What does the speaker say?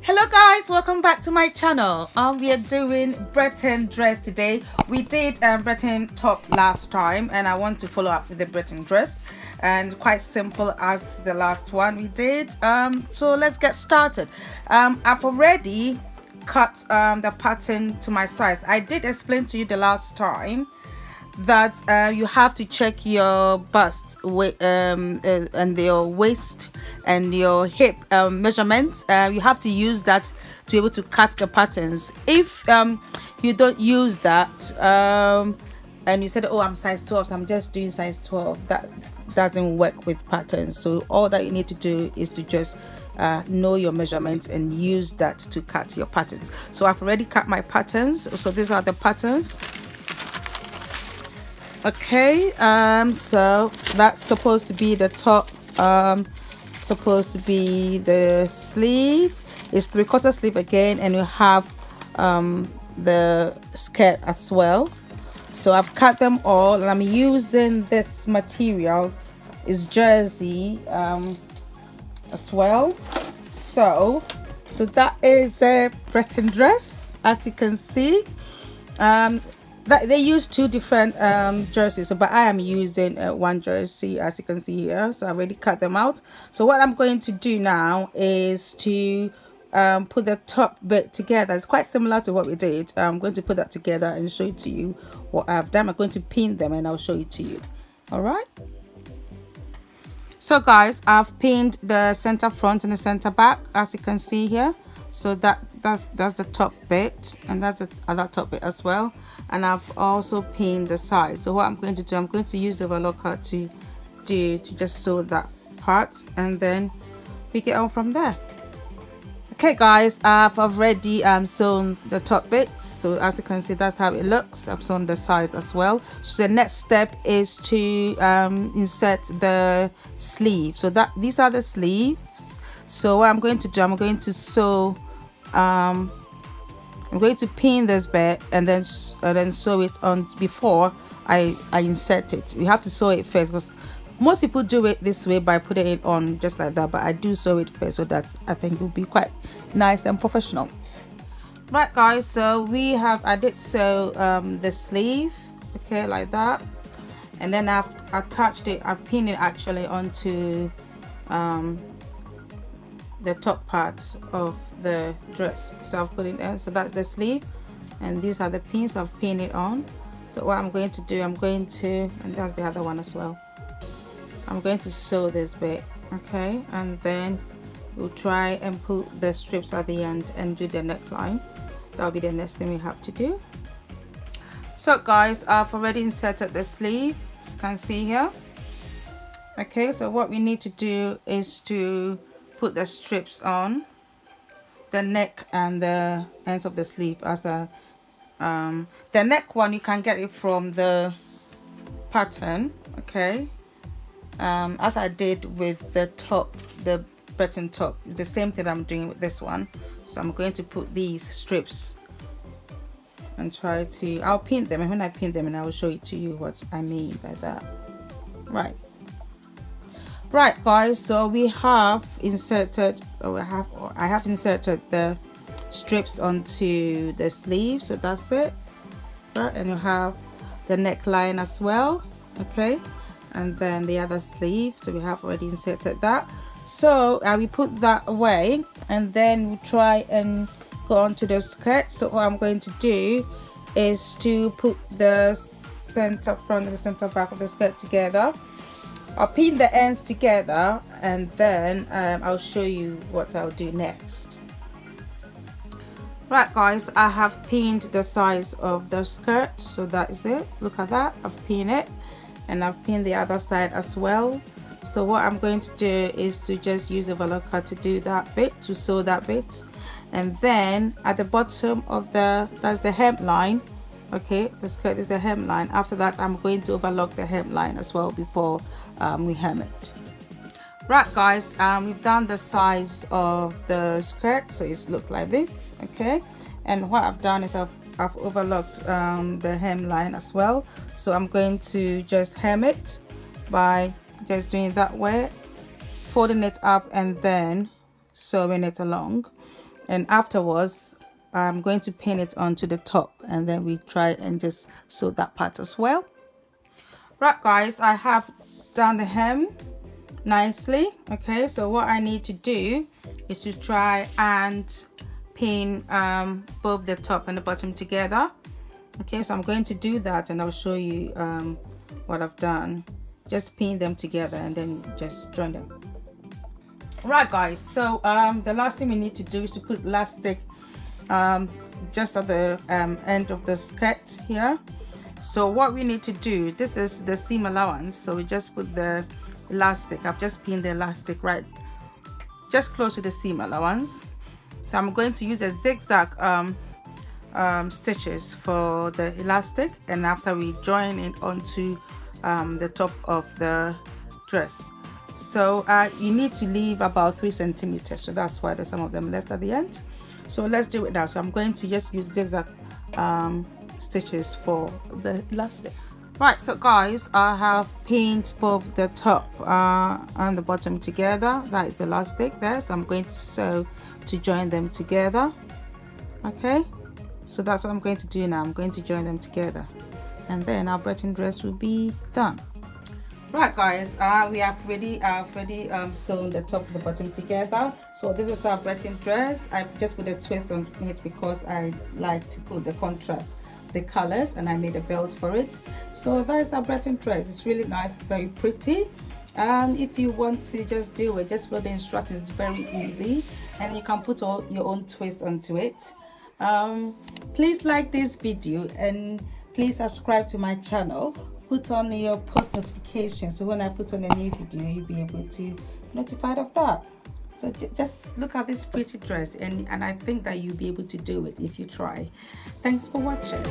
Hello guys, welcome back to my channel. We are doing Breton dress today. We did Breton top last time and I want to follow up with the Breton dress, and quite simple as the last one we did. So let's get started. I've already cut the pattern to my size. I did explain to you the last time that you have to check your bust and your waist and your hip measurements. You have to use that to be able to cut the patterns. If you don't use that and you said, oh, I'm size 12, so I'm just doing size 12, that doesn't work with patterns. So all that you need to do is to just know your measurements and use that to cut your patterns. So I've already cut my patterns. So these are the patterns. Okay, so that's supposed to be the top, supposed to be the sleeve. It's 3/4 sleeve again, and you have the skirt as well. So I've cut them all, and I'm using this material, is jersey as well. So that is the Breton dress, as you can see. They use two different jerseys, but I am using one jersey, as you can see here. So I already cut them out. So what I'm going to do now is to put the top bit together. It's quite similar to what we did. I'm going to put that together and show it to you what I've done. I'm going to pin them and I'll show it to you. All right. So guys, I've pinned the center front and the center back, as you can see here. So that's the top bit, and that's the other top bit as well. And I've also pinned the side. So what I'm going to do, I'm going to use the overlocker to just sew that part, and then we get on from there. Okay guys, I've already sewn the top bits. So as you can see, that's how it looks. I've sewn the sides as well. So the next step is to insert the sleeve. So these are the sleeves. So what I'm going to do, I'm going to sew, I'm going to pin this bit and then sew it on before I insert it. You have to sew it first, because most people do it this way by putting it on just like that, but I do sew it first, so that I think it will be quite nice and professional. Right guys, so I did sew the sleeve, okay, like that, and then I've attached it, I pinned it actually onto the top part of the dress. So I've put it in, so that's the sleeve, and these are the pins. I've pinned it on. So what I'm going to do, I'm going to, and that's the other one as well, I'm going to sew this bit, okay, and then we'll try and put the strips at the end and do the neckline. That'll be the next thing we have to do. So guys, I've already inserted the sleeve, as you can see here. Okay, so what we need to do is to put the strips on the neck and the ends of the sleeve. As the neck one, you can get it from the pattern, okay, as I did with the top, the Breton top. It's the same thing I'm doing with this one. So I'm going to put these strips and try to, I'll pin them, and when I pin them, and I will show it to you what I mean by that. Right guys, so we have inserted, I have inserted the strips onto the sleeve. So that's it, right, and you have the neckline as well, okay, and then the other sleeve. So we have already inserted that. So we put that away, and then we'll try and go on to the skirt. So what I'm going to do is to put the center front and the center back of the skirt together. I'll pin the ends together, and then I'll show you what I'll do next. Right guys, I have pinned the size of the skirt, so that is it. Look at that, I've pinned it, and I've pinned the other side as well. So what I'm going to do is to just use a overlocker to do that bit, to sew that bit, and then at the bottom of that's the hemline, Okay, the skirt is the hemline. After that, I'm going to overlock the hemline as well before we hem it. Right guys, we've done the size of the skirt, so it's looked like this. Okay, and what I've done is I've overlocked the hemline as well, so I'm going to just hem it by just doing it that way, folding it up and then sewing it along, and afterwards I'm going to pin it onto the top, and then we try and just sew that part as well. Right guys, I have done the hem nicely. Okay, so what I need to do is to try and pin both the top and the bottom together. Okay, so I'm going to do that and I'll show you what I've done. Just pin them together and then just join them. Right guys, so the last thing we need to do is to put elastic just at the end of the skirt here. So what we need to do, this is the seam allowance, so we just put the elastic. I've just pinned the elastic right just close to the seam allowance. So I'm going to use a zigzag stitches for the elastic, and after we join it onto the top of the dress. So you need to leave about 3 centimeters, so that's why there's some of them left at the end. So let's do it now. So I'm going to just use zigzag stitches for the elastic. Right, so guys, I have pinned both the top and the bottom together. That is the elastic there, so I'm going to sew to join them together. Okay, so that's what I'm going to do now. I'm going to join them together, and then our Breton dress will be done. Right guys, we have already sewn the top and the bottom together. So this is our Breton dress. I just put a twist on it because I like to put the contrast, the colors, and I made a belt for it. So that is our Breton dress. It's really nice, very pretty. If you want to just do it, just follow the instructions. It's very easy, and you can put all your own twist onto it. Please like this video and please subscribe to my channel. Put on your post notifications, so when I put on a new video, you'll be able to be notified of that. So just look at this pretty dress, and I think that you'll be able to do it if you try. Thanks for watching.